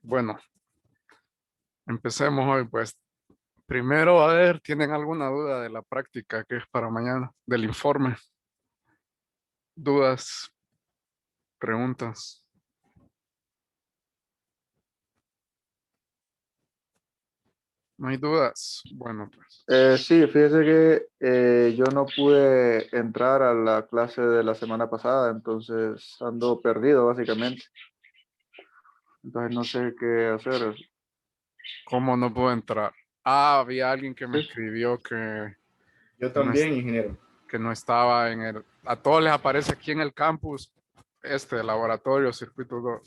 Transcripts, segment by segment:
Bueno, empecemos hoy, pues. Primero, a ver, ¿tienen alguna duda de la práctica que es para mañana? Del informe. ¿Dudas? ¿Preguntas? ¿No hay dudas? Bueno, pues. Sí, fíjese que yo no pude entrar a la clase de la semana pasada, entonces ando perdido básicamente. Entonces no sé qué hacer. ¿Cómo no puedo entrar? Ah, había alguien que me Sí, escribió Yo que no, también, ingeniero. que no estaba en el... A todos les aparece aquí en el campus laboratorio, circuito 2.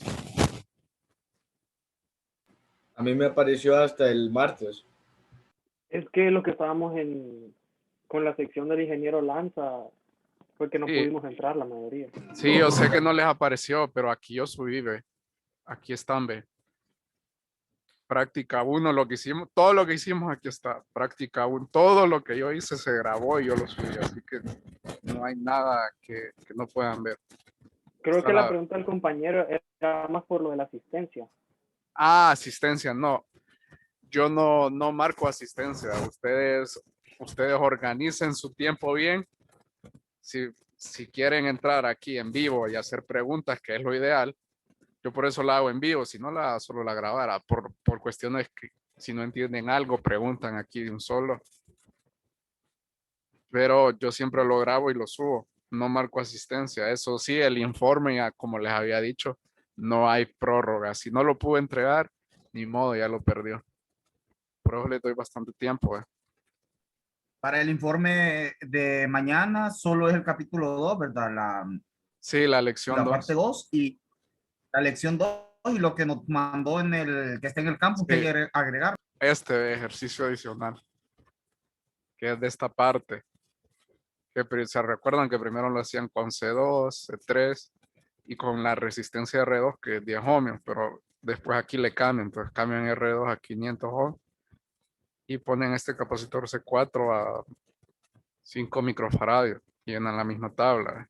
A mí me apareció hasta el martes. Es que lo que estábamos con la sección del ingeniero Lanza fue que no Sí, pudimos entrar la mayoría. sí, yo sé que no les apareció, pero aquí yo subí, ve. Aquí están, ve. Práctica 1, lo que hicimos, todo lo que hicimos aquí está. Práctica 1, todo lo que yo hice se grabó y yo lo subí, así que no hay nada que no puedan ver. Creo Está que la pregunta del compañero era más por lo de la asistencia. asistencia, no. Yo no marco asistencia. Ustedes organicen su tiempo bien. Si quieren entrar aquí en vivo y hacer preguntas, que es lo ideal, yo por eso la hago en vivo, si no solo la grabara, por cuestiones que si no entienden algo, preguntan aquí de un solo. Pero yo siempre lo grabo y lo subo, no marco asistencia. Eso sí, el informe, ya como les había dicho, no hay prórroga. Si no lo pude entregar, ni modo, ya lo perdió. Por eso le doy bastante tiempo. Para el informe de mañana solo es el capítulo 2, ¿verdad? Sí, la lección La parte 2. 2 y la lección 2 y lo que nos mandó en el que está en el campus que hay Sí, que agregar. este ejercicio adicional, que es de esta parte, que se recuerdan que primero lo hacían con C2, C3 y con la resistencia R2, que es 10 ohmios, pero después aquí le cambian, entonces cambian R2 a 500 ohms y ponen este capacitor C4 a 5 microfaradios, y llenan la misma tabla.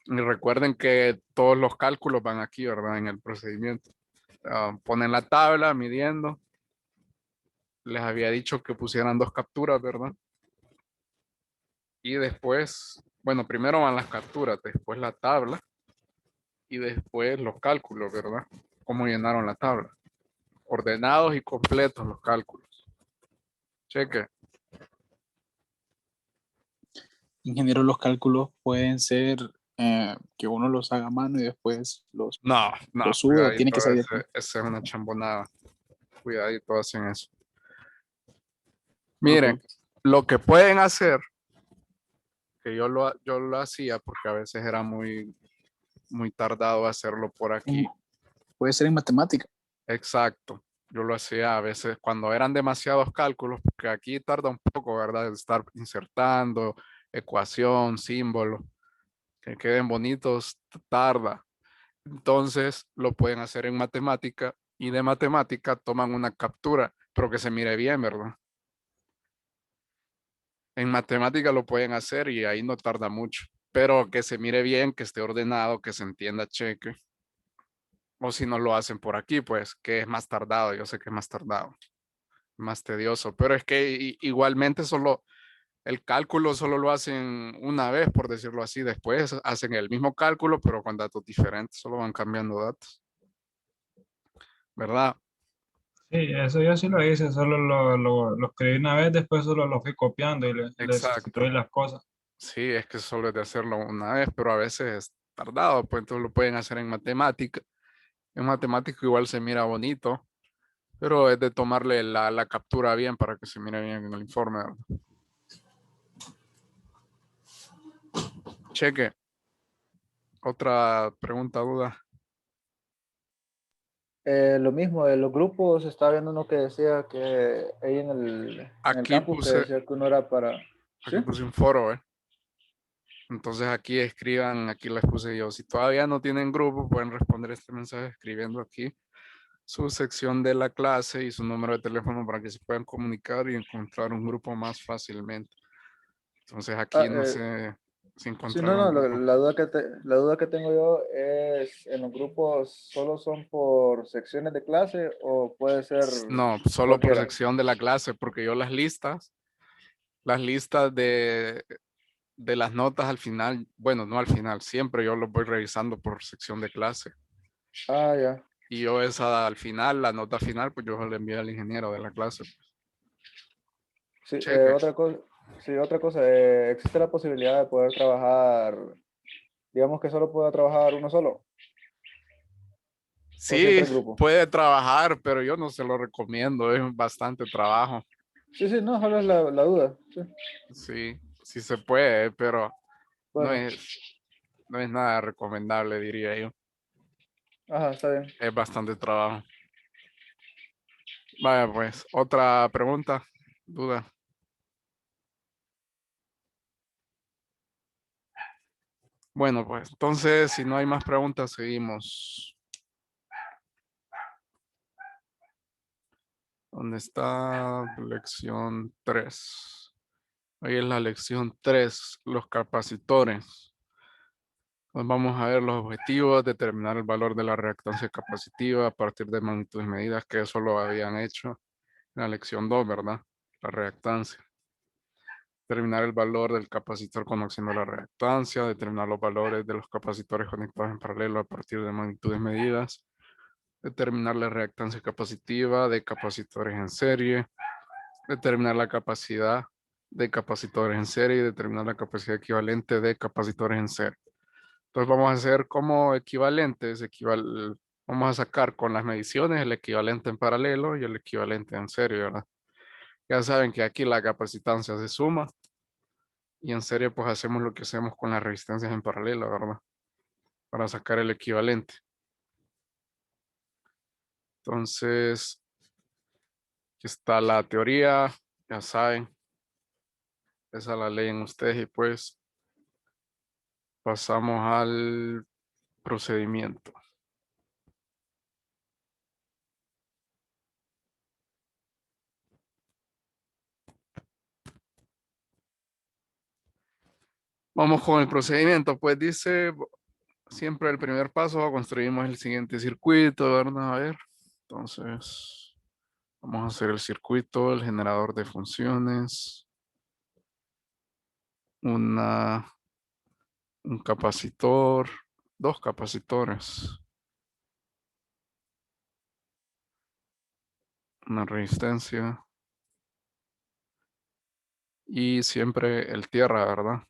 Y recuerden que todos los cálculos van aquí, ¿verdad? En el procedimiento. Ponen la tabla midiendo. Les había dicho que pusieran 2 capturas, ¿verdad? Y después, bueno, primero van las capturas, después la tabla y después los cálculos, ¿verdad? Cómo llenaron la tabla. Ordenados y completos los cálculos. Cheque. Ingeniero, los cálculos pueden ser que uno los haga a mano y después No, los sube o tiene cuidadito, que ser ese, directo. ese es una chambonada. Cuidadito hacen eso. Ok. Miren, lo que pueden hacer, que yo lo hacía porque a veces era muy tardado hacerlo por aquí. Puede ser en matemática. Exacto. Yo lo hacía a veces cuando eran demasiados cálculos, porque aquí tarda un poco, ¿verdad? Estar insertando ecuación, símbolo, que queden bonitos, tarda. Entonces lo pueden hacer en matemática y de matemática toman una captura, pero que se mire bien, ¿verdad? En matemática lo pueden hacer y ahí no tarda mucho, pero que se mire bien, que esté ordenado, que se entienda cheque. O si no lo hacen por aquí, pues que es más tardado, yo sé que es más tardado, más tedioso, pero es que igualmente el cálculo solo lo hacen una vez, por decirlo así, después hacen el mismo cálculo, pero con datos diferentes, solo van cambiando datos, ¿verdad? Sí, eso yo sí lo hice, solo lo escribí una vez, después solo lo fui copiando y le Exacto. sustituí las cosas. Sí, es que solo es de hacerlo una vez, pero a veces es tardado, pues entonces lo pueden hacer en matemática. En matemática igual se mira bonito, pero es de tomarle la captura bien para que se mire bien en el informe, ¿verdad? Cheque. Otra pregunta, duda. Lo mismo, de los grupos, estaba viendo uno que decía que ahí en el Aquí campus que puse, decía que uno era para... ¿Sí? aquí puse un foro, ¿eh? Entonces aquí escriban, aquí les puse yo. Si todavía no tienen grupo, pueden responder este mensaje escribiendo aquí su sección de la clase y su número de teléfono para que se puedan comunicar y encontrar un grupo más fácilmente. Entonces Ah, aquí no sé. sin Sí, contar no, los no, grupos. la duda que tengo yo es, ¿en los grupos solo son por secciones de clase o puede ser No, solo por cualquiera? sección de la clase, porque yo las listas de las notas al final, bueno, no al final, siempre yo los voy revisando por sección de clase. Ah, ya. Y yo esa al final, la nota final, pues yo se la envío al ingeniero de la clase. Sí, Cheque. otra cosa, ¿existe la posibilidad de poder trabajar, digamos que solo pueda trabajar uno solo o Sí, siempre en grupo? puede trabajar, pero yo no se lo recomiendo, es bastante trabajo. Sí, sí, no, solo es la duda. Sí, Sí, sí se puede, pero no bueno, no es nada recomendable, diría yo. ajá, está bien. Es bastante trabajo. Vaya, pues, otra pregunta, duda. Bueno, pues, entonces, si no hay más preguntas, seguimos. ¿Dónde está lección 3? Ahí es la lección 3, los capacitores. Pues vamos a ver los objetivos, determinar el valor de la reactancia capacitiva a partir de magnitudes medidas, que eso lo habían hecho en la lección 2, ¿verdad? La reactancia. Determinar el valor del capacitor conociendo la reactancia, determinar los valores de los capacitores conectados en paralelo a partir de magnitudes medidas, determinar la reactancia capacitiva de capacitores en serie, determinar la capacidad de capacitores en serie y determinar la capacidad equivalente de capacitores en serie. Entonces vamos a hacer como equivalentes, vamos a sacar con las mediciones el equivalente en paralelo y el equivalente en serie, ¿verdad? Ya saben que aquí la capacitancia se suma y en serie pues hacemos lo que hacemos con las resistencias en paralelo, ¿verdad? Para sacar el equivalente. Entonces, aquí está la teoría, ya saben, esa la leen ustedes y pues pasamos al procedimiento. Vamos con el procedimiento, pues dice, siempre el primer paso construimos el siguiente circuito, ¿verdad? A ver, entonces vamos a hacer el circuito, el generador de funciones, un capacitor, dos capacitores, una resistencia y siempre el tierra, ¿verdad?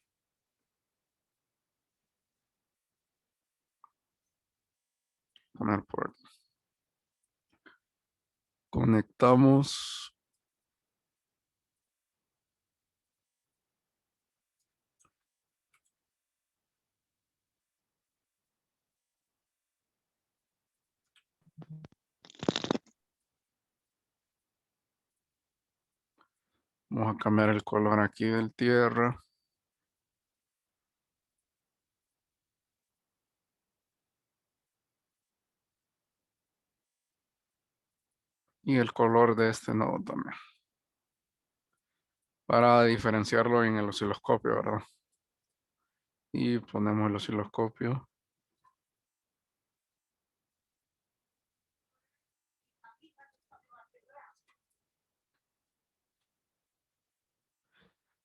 Poner por aquí. Conectamos. Vamos a cambiar el color aquí del tierra. Y el color de este nodo también. Para diferenciarlo en el osciloscopio, ¿verdad? Y ponemos el osciloscopio.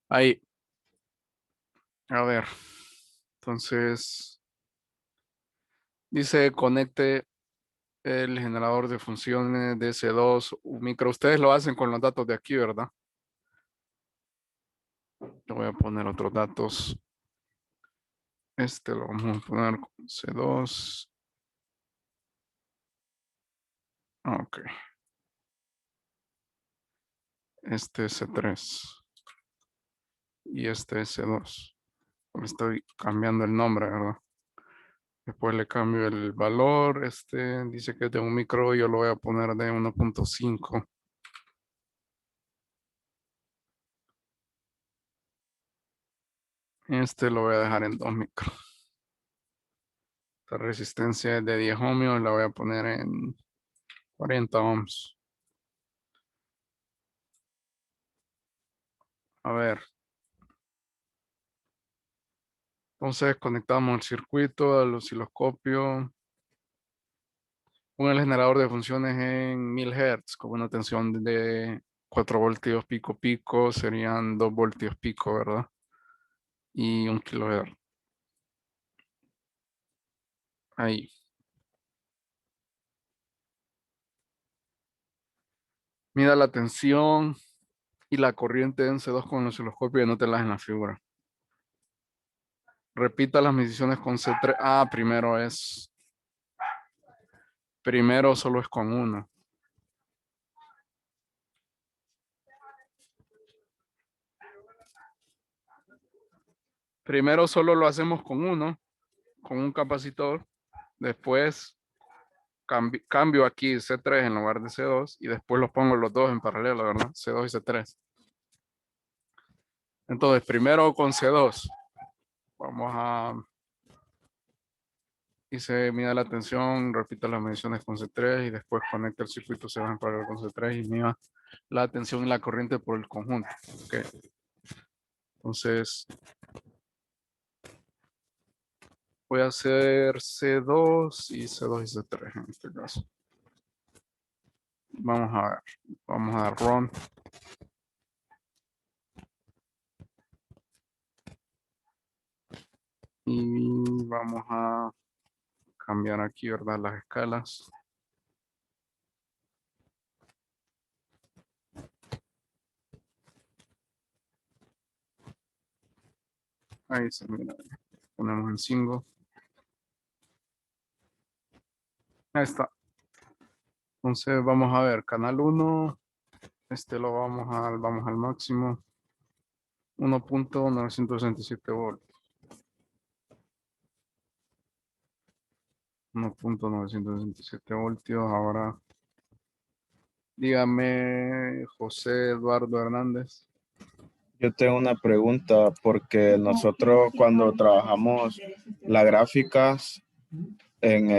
Ahí. A ver. Entonces, dice conecte el generador de funciones DC2 micro. Ustedes lo hacen con los datos de aquí, ¿verdad? Le voy a poner otros datos. Este lo vamos a poner con C2. Ok. Este es C3. Y este es C2. Le estoy cambiando el nombre, ¿verdad? Después le cambio el valor. Este dice que es de 1 micro. Yo lo voy a poner de 1.5. Este lo voy a dejar en 2 micro. La resistencia es de 10 ohmios. La voy a poner en 40 ohms. A ver. Entonces conectamos el circuito al osciloscopio con el generador de funciones en 1000 Hz con una tensión de 4 voltios pico pico, serían 2 voltios pico, ¿verdad? Y 1 kilohertz. Ahí. Mida la tensión y la corriente en C2 con el osciloscopio y anótelas en la figura. Repita las mediciones con C3. Ah, primero solo es con 1. Primero solo lo hacemos con 1, con un capacitor. Después cambio aquí C3 en lugar de C2 y después los pongo los dos en paralelo, ¿verdad? C2 y C3. Entonces, primero con C2. Vamos a... Y se mida la tensión, repita las mediciones con C3 y después conecta el circuito C2 en paralelo con C3 y mida la tensión y la corriente por el conjunto. Okay. Entonces, voy a hacer C2 y C2 y C3 en este caso. Vamos a ver. Vamos a dar run. Y vamos a cambiar aquí, ¿verdad? Las escalas. Ahí se mira. Ponemos en 5. Ahí está. Entonces vamos a ver, canal 1. Este lo vamos al máximo. 1.967 voltios. 1.967 voltios. Ahora, dígame, José Eduardo Hernández. Yo tengo una pregunta porque nosotros cuando trabajamos las gráficas en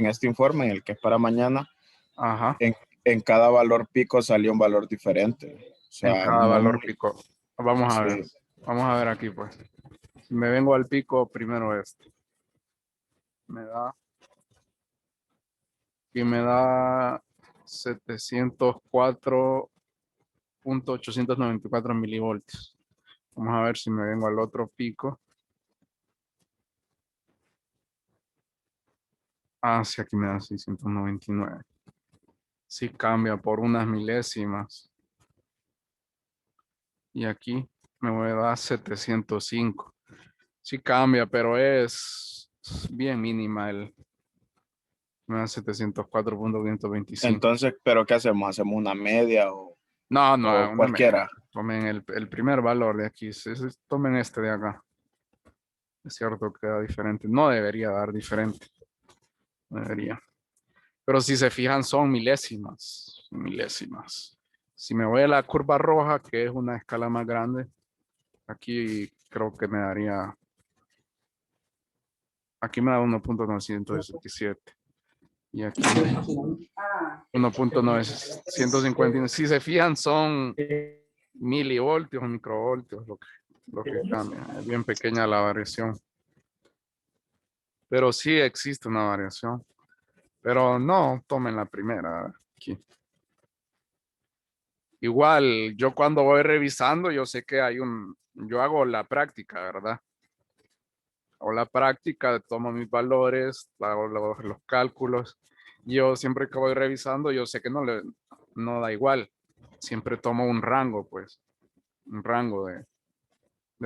este informe, en el que es para mañana, Ajá. en cada valor pico salió un valor diferente. O sea, En cada no valor muy- pico. Vamos a ver. sí. Vamos a ver aquí, pues. Si me vengo al pico, primero este. Me da. Y me da 704.894 milivoltios. Vamos a ver si me vengo al otro pico. Ah, sí, aquí me da 699. Sí cambia por unas milésimas. Y aquí me voy a dar 705. Sí cambia, pero es bien mínima me da 704.525. Entonces, ¿pero qué hacemos? ¿Hacemos una media No, o una media. cualquiera? Tomen el primer valor de aquí. Tomen este de acá. Es cierto que da diferente. No debería dar diferente. No debería. Pero si se fijan, son milésimas. Milésimas. Si me voy a la curva roja, que es una escala más grande, aquí creo que me daría. Aquí me da 1.967. Y aquí 1.950. Si se fijan, son milivoltios o microvoltios lo que cambia. Es bien pequeña la variación. Pero sí existe una variación. Pero no tomen la primera aquí. Igual, yo cuando voy revisando, yo sé que yo hago la práctica, ¿verdad? Hago la práctica, tomo mis valores, hago los cálculos. Yo siempre que voy revisando, yo sé que no da igual. Siempre tomo un rango, pues. Un rango de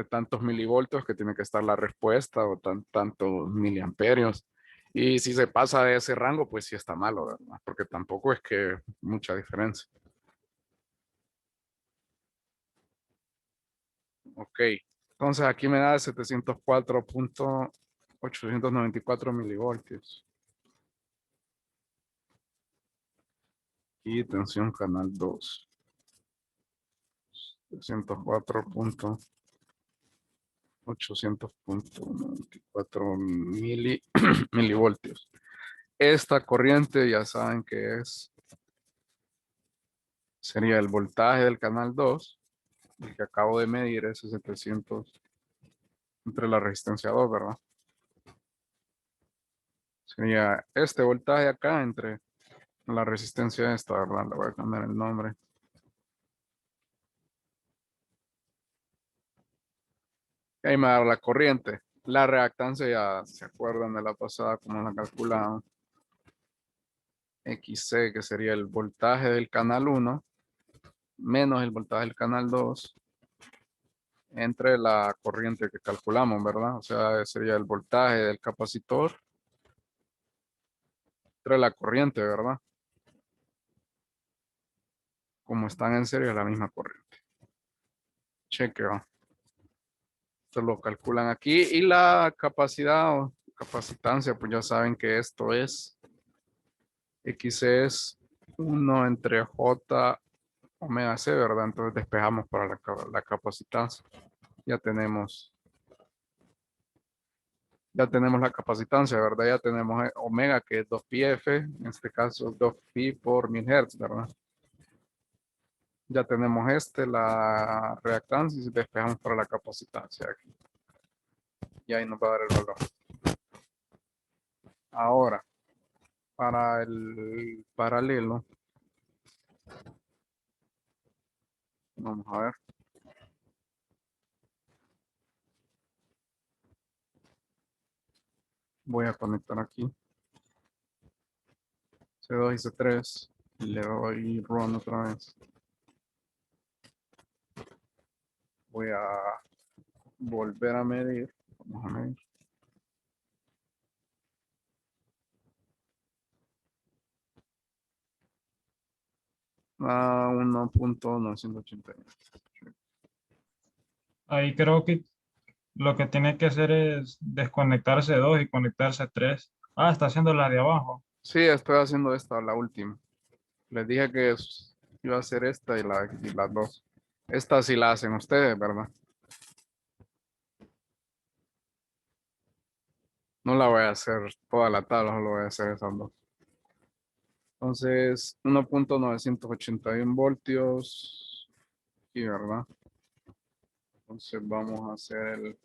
tantos milivoltios que tiene que estar la respuesta o tantos miliamperios. Y si se pasa de ese rango, pues sí está malo, ¿verdad? Porque tampoco es que mucha diferencia. Ok. Entonces aquí me da 704.894 milivoltios. Y tensión canal 2. 704.800.94 milivoltios. Esta corriente ya saben que sería el voltaje del canal 2, el que acabo de medir, ese 700. entre la resistencia 2, ¿verdad? Sería este voltaje acá entre la resistencia esta, ¿verdad? Le voy a cambiar el nombre. Y ahí me da la corriente. La reactancia ya se acuerdan de la pasada, como la calculamos. XC, que sería el voltaje del canal 1, menos el voltaje del canal 2, entre la corriente que calculamos, ¿verdad? O sea, sería el voltaje del capacitor entre la corriente, ¿verdad? Como están en serie, es la misma corriente. Cheque, ¿va? Esto lo calculan aquí. Y la capacidad o capacitancia, pues ya saben que esto es X es 1 entre J omega C, ¿verdad? Entonces despejamos para la capacitancia. Ya tenemos la capacitancia, ¿verdad? Ya tenemos omega, que es 2πf, en este caso 2pi por 1000 Hz, ¿verdad? Ya tenemos la reactancia y despejamos para la capacitancia aquí. Y ahí nos va a dar el valor. Ahora, para el paralelo, vamos a ver. Voy a conectar aquí. C2 y C3. Y le doy run otra vez. Voy a volver a medir. Vamos a medir. A 1.980. Ahí creo que lo que tiene que hacer es desconectarse 2 y conectarse 3. Ah, está haciendo la de abajo. Sí, estoy haciendo esta, la última. Les dije que iba a hacer esta y las dos. Esta sí la hacen ustedes, ¿verdad? No la voy a hacer toda la tabla, solo voy a hacer esas dos. Entonces, 1.981 voltios. Y ¿verdad? Entonces vamos a hacer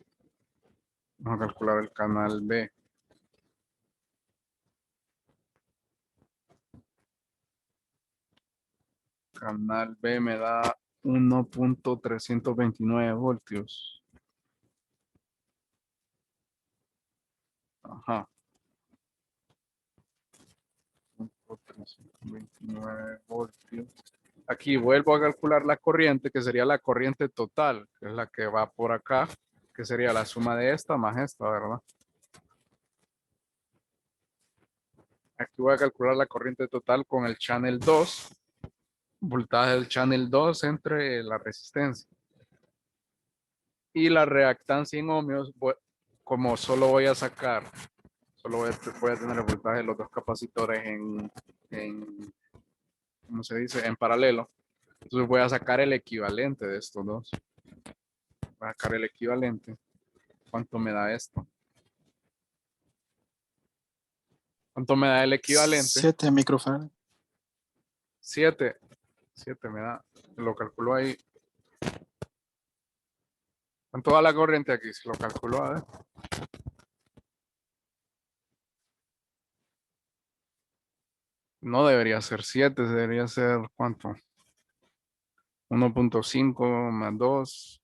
vamos a calcular el canal B. Canal B me da 1.329 voltios. Ajá. 1.329 voltios. Aquí vuelvo a calcular la corriente, que sería la corriente total, que es la que va por acá, que sería la suma de esta más esta, ¿verdad? Aquí voy a calcular la corriente total con el channel 2, voltaje del channel 2 entre la resistencia. Y la reactancia en ohmios, como solo voy a sacar, solo voy a tener el voltaje de los dos capacitores en ¿cómo se dice? En paralelo. Entonces voy a sacar el equivalente de estos dos. Voy a sacar el equivalente. ¿Cuánto me da esto? ¿Cuánto me da el equivalente? 7 microfarads. 7. 7 me da. Lo calculo ahí. ¿Cuánto da la corriente aquí? Si lo calculo, a ver. No debería ser 7, debería ser ¿cuánto? 1.5 más 2.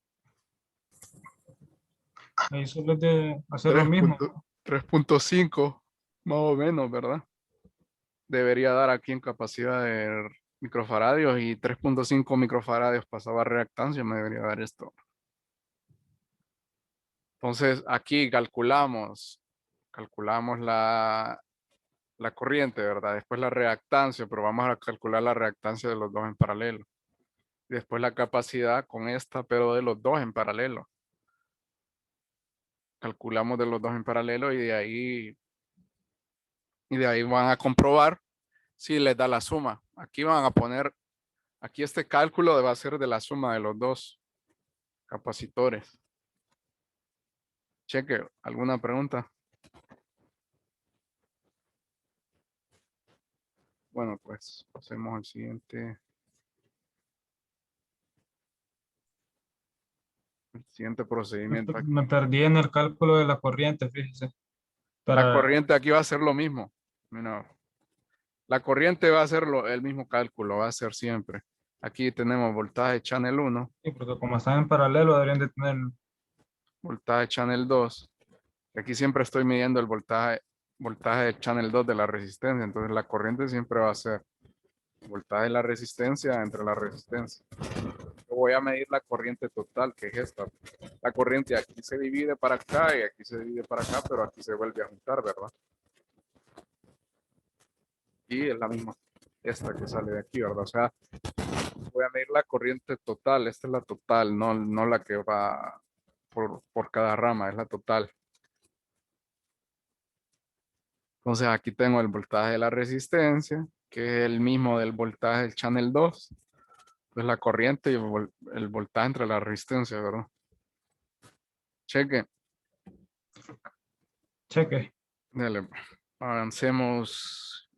Ahí solo es de hacer lo mismo. 3.5 más o menos, ¿verdad? Debería dar aquí en capacidad de microfaradios y 3.5 microfaradios pasaba a reactancia, me debería dar esto. Entonces aquí calculamos la corriente, ¿verdad? Después la reactancia, pero vamos a calcular la reactancia de los dos en paralelo. Después la capacidad con esta, pero de los dos en paralelo. Calculamos de los dos en paralelo y de ahí van a comprobar si les da la suma. Aquí van a poner, aquí este cálculo va a ser de la suma de los dos capacitores. Cheque, ¿alguna pregunta? Bueno, pues pasemos al siguiente. El siguiente procedimiento. Me perdí en el cálculo de la corriente, fíjese. La Para, corriente aquí va a ser lo mismo. Mira, la corriente va a ser el mismo cálculo, va a ser siempre. Aquí tenemos voltaje channel 1, sí, porque como están en paralelo, deberían de tener. voltaje channel 2. Aquí siempre estoy midiendo el voltaje de channel 2 de la resistencia. Entonces la corriente siempre va a ser voltaje de la resistencia entre la resistencia. Yo voy a medir la corriente total, que es esta. La corriente aquí se divide para acá y aquí se divide para acá, pero aquí se vuelve a juntar, ¿verdad? Y es la misma, esta que sale de aquí, ¿verdad? O sea, voy a medir la corriente total. Esta es la total, no la que va por cada rama, es la total. Entonces aquí tengo el voltaje de la resistencia, que es el mismo del voltaje del channel 2. Pues la corriente y el voltaje entre la resistencia, ¿verdad? Cheque. Cheque. Dale, avancemos.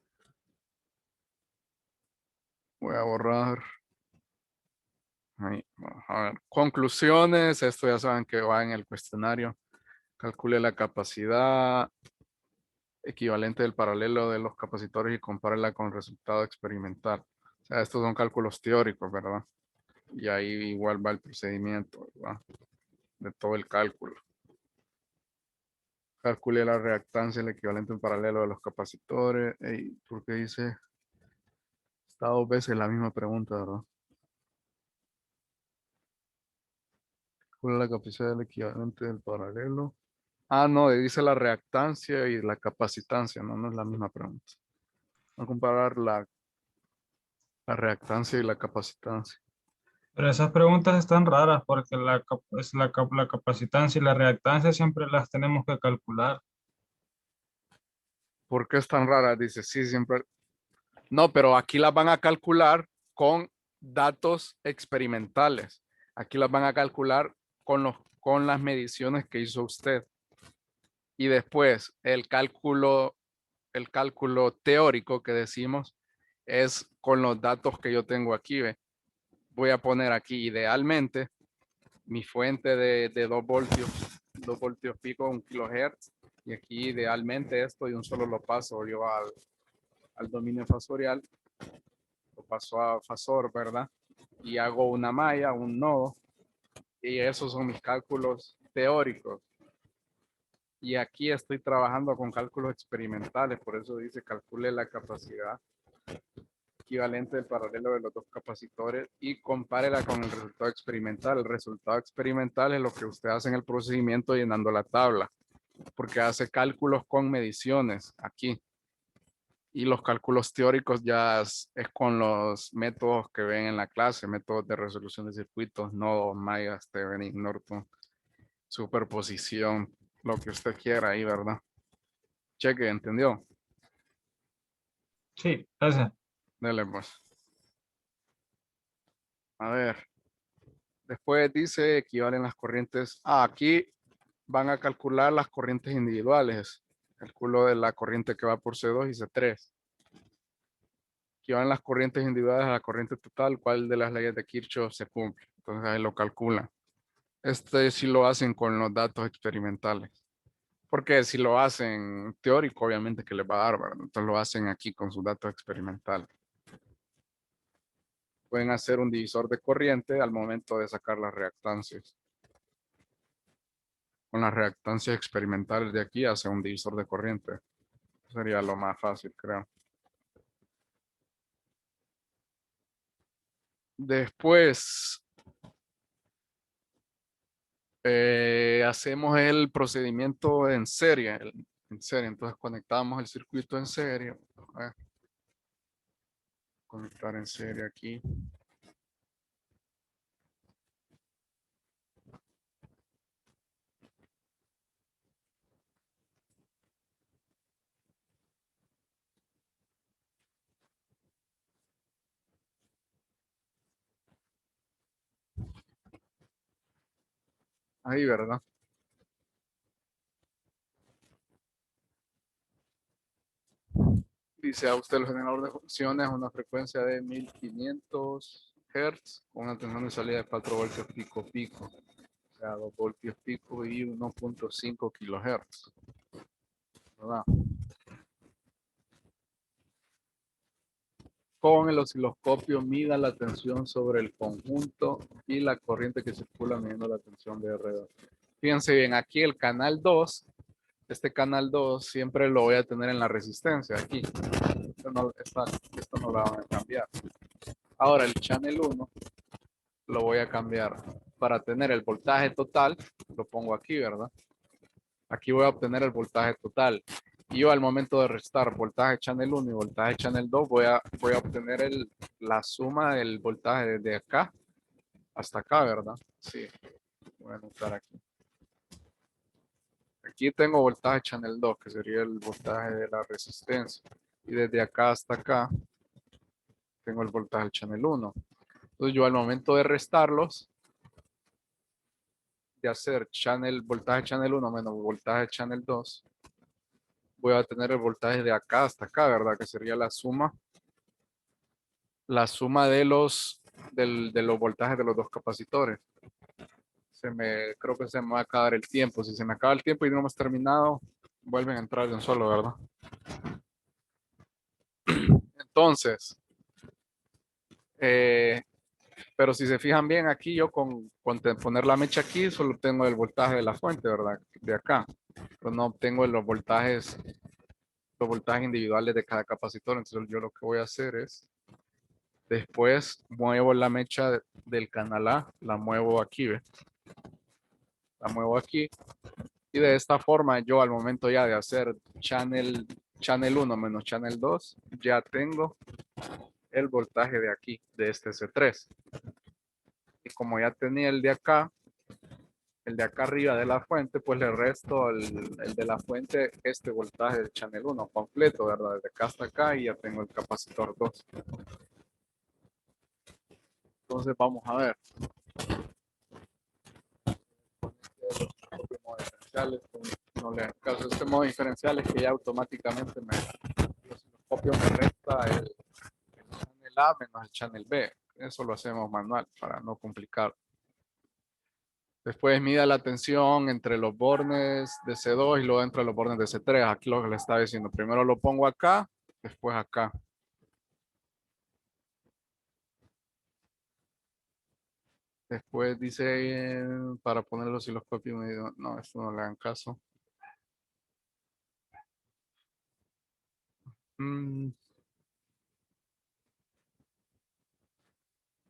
Voy a borrar. Ahí, vamos a ver. Conclusiones. Esto ya saben que va en el cuestionario. Calcule la capacidad equivalente del paralelo de los capacitores y compárela con el resultado experimental. O sea, estos son cálculos teóricos, ¿verdad? Y ahí igual va el procedimiento, ¿verdad? De todo el cálculo. Calcule la reactancia, el equivalente en paralelo de los capacitores. ¿Por qué dice? Está 2 veces la misma pregunta, ¿verdad? ¿Cuál es la capacidad del equivalente del paralelo? Ah, no, dice la reactancia y la capacitancia, no es la misma pregunta. Vamos a comparar la reactancia y la capacitancia. Pero esas preguntas están raras porque la capacitancia y la reactancia siempre las tenemos que calcular. ¿Por qué es tan rara? Dice, sí, siempre. No, pero aquí las van a calcular con datos experimentales. Aquí las van a calcular con las mediciones que hizo usted. Y después el cálculo teórico que decimos es con los datos que yo tengo aquí. ¿Ve? Voy a poner aquí idealmente mi fuente de 2 voltios pico, 1 kilohertz. Y aquí idealmente esto y un solo lo paso yo al dominio fasorial. Lo paso a fasor, ¿verdad? Y hago una malla, un nodo. Y esos son mis cálculos teóricos. Y aquí estoy trabajando con cálculos experimentales, por eso dice calcule la capacidad equivalente del paralelo de los dos capacitores y compárela con el resultado experimental. El resultado experimental es lo que usted hace en el procedimiento llenando la tabla, porque hace cálculos con mediciones aquí. Y los cálculos teóricos ya es con los métodos que ven en la clase, métodos de resolución de circuitos, nodos, mallas, Thevenin, Norton, superposición, lo que usted quiera ahí, ¿verdad? Cheque, ¿entendió? Sí, gracias. Dele pues. A ver. Después dice equivalen las corrientes. Aquí van a calcular las corrientes individuales. Calculo de la corriente que va por C2 y C3. Equivalen las corrientes individuales a la corriente total. ¿Cuál de las leyes de Kirchhoff se cumple? Entonces ahí lo calculan. Este sí lo hacen con los datos experimentales. Porque si lo hacen teórico, obviamente que les va a dar, ¿verdad? Entonces lo hacen aquí con sus datos experimentales. Pueden hacer un divisor de corriente al momento de sacar las reactancias. Con las reactancias experimentales de aquí hace un divisor de corriente. Sería lo más fácil, creo. Después hacemos el procedimiento en serie. En serie, entonces conectamos el circuito en serie. A ver. Conectar en serie aquí. Ahí, ¿verdad? Dice a usted el generador de funciones una frecuencia de 1500 Hz con una tensión de salida de 4 voltios pico pico. O sea, 2 voltios pico y 1.5 kilohertz. ¿Verdad? Con el osciloscopio mida la tensión sobre el conjunto y la corriente que circula midiendo la tensión de R2. Fíjense bien, aquí el canal 2, este canal 2 siempre lo voy a tener en la resistencia, aquí. Esto no lo van a cambiar. Ahora el channel 1 lo voy a cambiar para tener el voltaje total, lo pongo aquí, ¿verdad? Aquí voy a obtener el voltaje total. Y yo al momento de restar voltaje channel 1 y voltaje channel 2 voy a obtener la suma del voltaje desde acá hasta acá, ¿verdad? Sí, voy a anotar aquí. Aquí tengo voltaje channel 2, que sería el voltaje de la resistencia. Y desde acá hasta acá tengo el voltaje channel 1. Entonces yo al momento de restarlos, de hacer voltaje channel 1 menos voltaje channel 2, voy a tener el voltaje de acá hasta acá, ¿verdad? Que sería la suma de los voltajes de los dos capacitores. Creo que se me va a acabar el tiempo. Si se me acaba el tiempo y no hemos terminado, vuelven a entrar de un solo, ¿verdad? Entonces, pero si se fijan bien aquí, yo con poner la mecha aquí, solo tengo el voltaje de la fuente, ¿verdad? De acá. Pero no obtengo los voltajes individuales de cada capacitor. Entonces yo lo que voy a hacer es, después muevo la mecha del canal A, la muevo aquí, ¿ve? La muevo aquí. Y de esta forma yo al momento ya de hacer channel 1 menos channel 2, ya tengo el voltaje de aquí, de este C3. Y como ya tenía el de acá arriba de la fuente, pues le resto el de la fuente este voltaje del channel 1 completo, ¿verdad? Desde acá hasta acá y ya tengo el capacitor 2. Entonces vamos a ver. No le hagan caso. Este modo diferencial es que ya automáticamente me resta el channel A menos el channel B. Eso lo hacemos manual para no complicar. Después mida la tensión entre los bornes de C2 y luego entre los bornes de C3. Aquí lo que le estaba diciendo. Primero lo pongo acá, después acá. Después dice para poner el osciloscopio medido. No, esto no le hagan caso.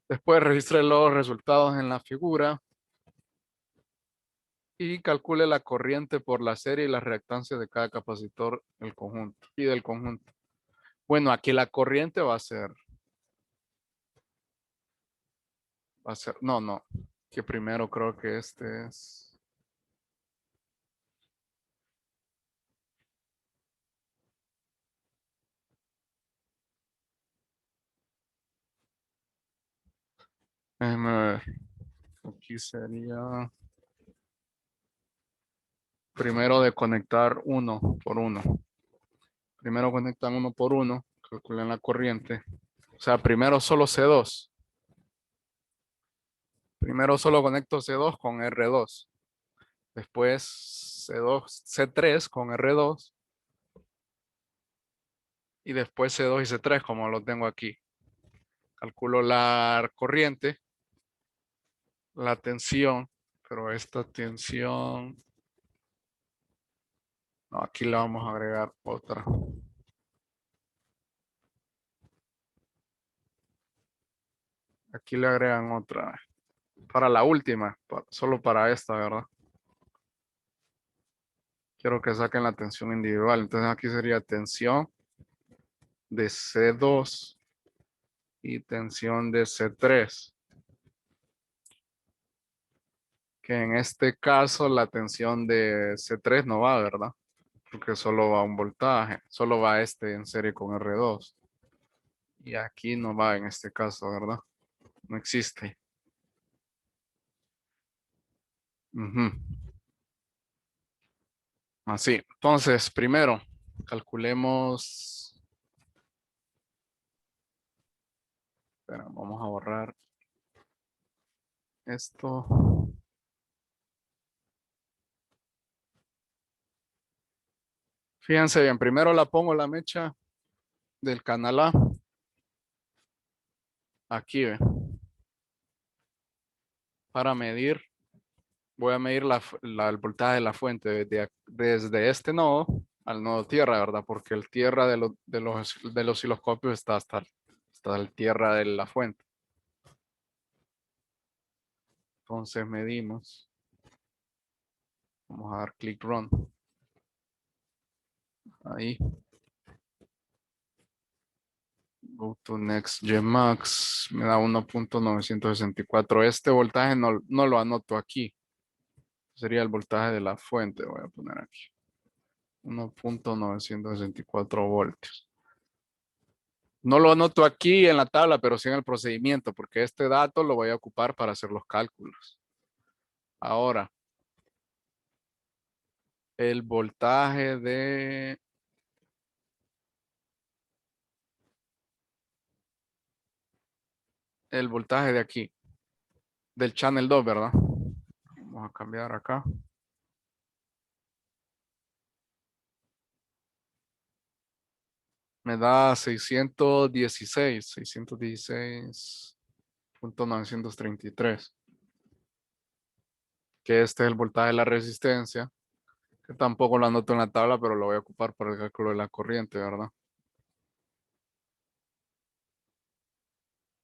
Después registre los resultados en la figura y calcule la corriente por la serie y las reactancias de cada capacitor del conjunto y del conjunto. Bueno, aquí la corriente va a ser, no, que primero creo que este es. Déjeme ver. Aquí sería primero de conectar uno por uno. Primero conectan uno por uno, calculan la corriente. O sea, primero solo C2. Primero solo conecto C2 con R2. Después C3 con R2. Y después C2 y C3 como lo tengo aquí. Calculo la corriente, la tensión, pero esta tensión, no, aquí le vamos a agregar otra. Aquí le agregan otra. Para la última, solo para esta, ¿verdad? Quiero que saquen la tensión individual. Entonces aquí sería tensión de C2 y tensión de C3. Que en este caso la tensión de C3 no va, ¿verdad? Porque solo va un voltaje, solo va este en serie con R2. Y aquí no va en este caso, ¿verdad? No existe. Ujú. Así. Entonces, primero, calculemos. Espera, vamos a borrar esto. Fíjense bien, primero la pongo la mecha del canal A. Aquí, ve. Para medir, voy a medir el voltaje de la fuente desde este nodo al nodo tierra, ¿verdad? Porque el tierra del osciloscopio está hasta el tierra de la fuente. Entonces medimos. Vamos a dar click run. Ahí. Go to next Gmax. Me da 1.964. Este voltaje no lo anoto aquí. Sería el voltaje de la fuente. Voy a poner aquí. 1.964 voltios. No lo anoto aquí en la tabla, pero sí en el procedimiento, porque este dato lo voy a ocupar para hacer los cálculos. Ahora, el voltaje de... El voltaje de aquí. Del channel 2, ¿verdad? Vamos a cambiar acá. Me da 616.933. Que este es el voltaje de la resistencia. Que tampoco lo anoto en la tabla, pero lo voy a ocupar para el cálculo de la corriente, ¿verdad?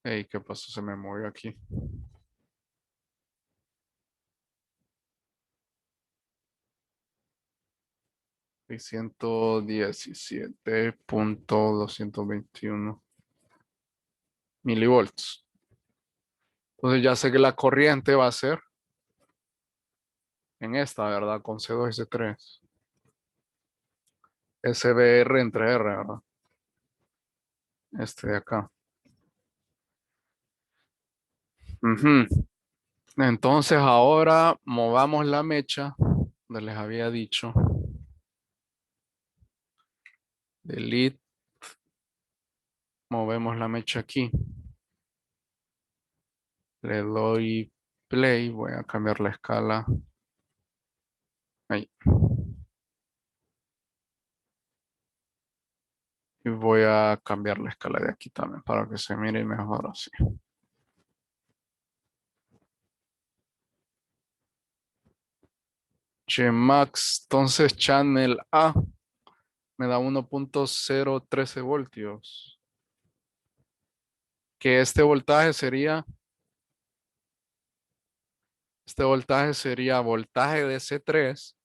Ey, ¿qué pasó? Se me movió aquí. $617.221 milivolts. Entonces ya sé que la corriente va a ser en esta, ¿verdad? Con C2 y C3. SBR entre R, ¿verdad? Este de acá. Ujú. Entonces ahora movamos la mecha donde les había dicho. Delete. Movemos la mecha aquí. Le doy play. Voy a cambiar la escala. Ahí. Y voy a cambiar la escala de aquí también para que se mire mejor así. Gmax, entonces channel A me da 1.013 voltios. Que este voltaje sería voltaje de C3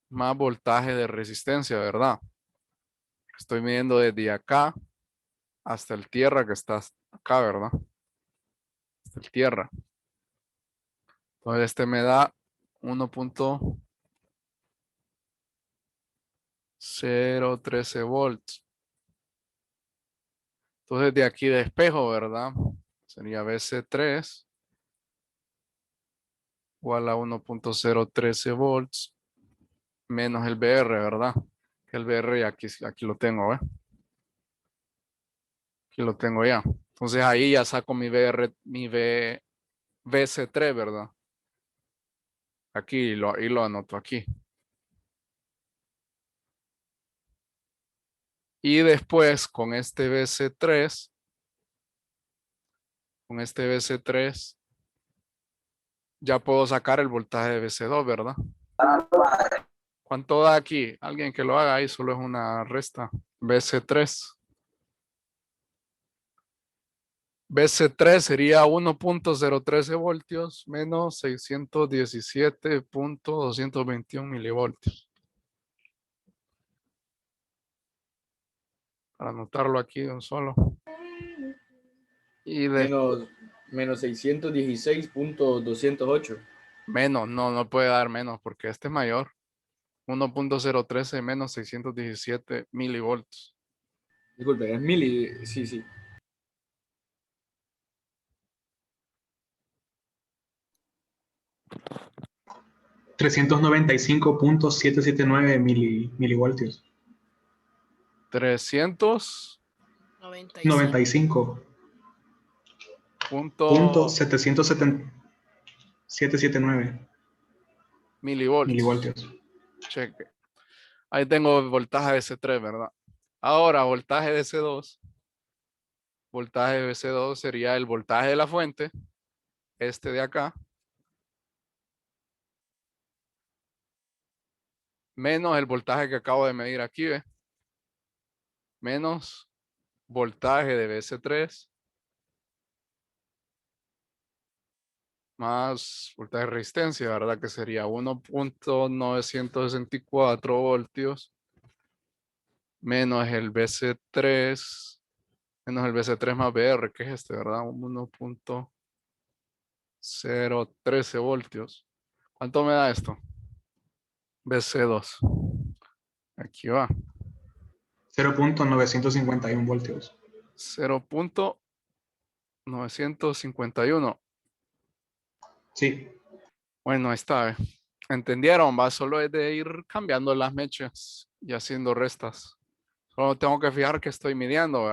más voltaje de resistencia, ¿verdad? Estoy midiendo desde acá hasta el tierra que está acá, ¿verdad? Hasta el tierra. Entonces este me da 1.013 volts. Entonces de aquí despejo, ¿verdad? Sería BC3 igual a 1.013 volts menos el BR, ¿verdad? Que el BR aquí lo tengo, ¿eh? Aquí lo tengo ya. Entonces ahí ya saco mi BR, BC3, ¿verdad? Aquí y lo anoto aquí. Y después con este BC3, ya puedo sacar el voltaje de BC2, ¿verdad? ¿Cuánto da aquí? Alguien que lo haga ahí, solo es una resta. BC3. BC3 sería 1.013 voltios menos 617.221 milivoltios. Para anotarlo aquí de un solo. Y de Menos 616.208. menos, no puede dar menos porque este es mayor. 1.013 menos 617 milivoltios. Disculpe, es mili. Sí, sí. $395.779 milivoltios. 395. 95.779 milivoltios. milivoltios. Cheque. Ahí tengo voltaje de C3, ¿verdad? Ahora, voltaje de C2. Voltaje de C2 sería el voltaje de la fuente, este de acá, menos el voltaje que acabo de medir aquí, ¿ve? Menos voltaje de BC3 más voltaje de resistencia, ¿verdad? Que sería 1.964 voltios menos el BC3 menos el BC3 más BR, que es este, ¿verdad? 1.013 voltios. ¿Cuánto me da esto? BC2. Aquí va. 0.951 voltios. 0.951. Sí. Bueno, ahí está. ¿Entendieron? Va, solo es de ir cambiando las mechas y haciendo restas. Solo tengo que fijar que estoy midiendo, ¿verdad?